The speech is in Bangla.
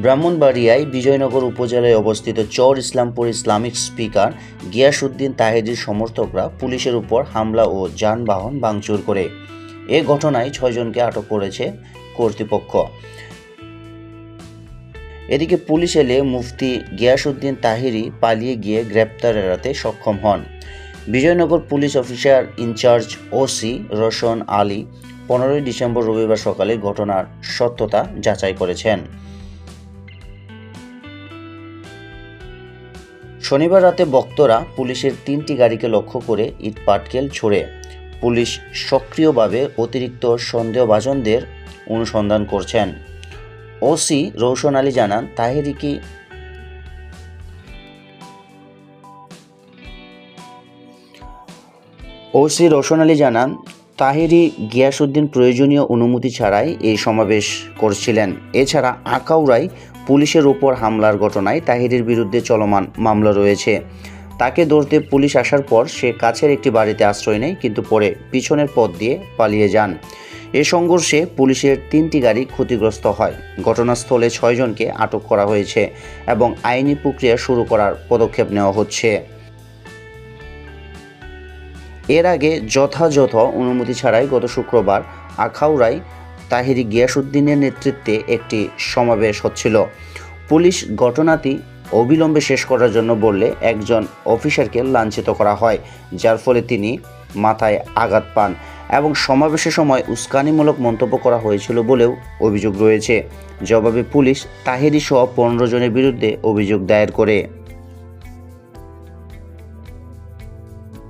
ব্রাহ্মণবাড়িয়ায় বিজয়নগর উপজেলায় অবস্থিত চর ইসলামপুর ইসলামিক স্পিকার গিয়াসউদ্দিন তাহেরীর সমর্থকরা পুলিশের উপর হামলা ও যানবাহন ভাঙচুর করে। এ ঘটনায় ৬ জনকে আটক করেছে কর্তৃপক্ষ। এদিকে পুলিশ এলে মুফতি গিয়াসউদ্দিন তাহেরী পালিয়ে গিয়ে গ্রেপ্তার এড়াতে সক্ষম হন। Bijoynagar police officer in charge OC Roshan Ali ১৫ December রবিবার সকালে ঘটনার সত্যতা যাচাই করেছেন। শনিবার রাতে বক্তরা পুলিশের ৩টি গাড়িকে লক্ষ্য করে ইটপাটকেল ছোড়ে। পুলিশ সক্রিয়ভাবে অতিরিক্ত সন্দেহভাজনদের অনুসন্ধান করছেন। ওসি রৌশন আলী জানান, তাহেরী গিয়াসউদ্দিন প্রয়োজনীয় অনুমতি ছাড়াই এই সমাবেশ করছিলেন। এছাড়া আখাউড়ায় পুলিশের উপর হামলার ঘটনায় তাহেরীর বিরুদ্ধে চলমান মামলা রয়েছে। তাকে ধরতে পুলিশ আসার পর সে কাছের একটি বাড়িতে আশ্রয় নেয়, কিন্তু পরে পিছনের পথ দিয়ে পালিয়ে যান। এ সংঘর্ষে পুলিশের ৩টি গাড়ি ক্ষতিগ্রস্ত হয়। ঘটনাস্থলে ৬ জনকে আটক করা হয়েছে এবং আইনি প্রক্রিয়া শুরু করার পদক্ষেপ নেওয়া হচ্ছে। এর আগে যথাযথ অনুমতি ছাড়াই গত শুক্রবার আখাউড়ায় তাহেরী গিয়াসউদ্দিনের নেতৃত্বে একটি সমাবেশ হচ্ছিল। পুলিশ ঘটনাটি অবিলম্বে শেষ করার জন্য বললে একজন অফিসারকে লাঞ্ছিত করা হয়, যার ফলে তিনি মাথায় আঘাত পান এবং সমাবেশের সময় উস্কানিমূলক মন্তব্য করা হয়েছিল বলেও অভিযোগ রয়েছে। জবাবে পুলিশ তাহেরী সহ ১৫ জনের বিরুদ্ধে অভিযোগ দায়ের করে।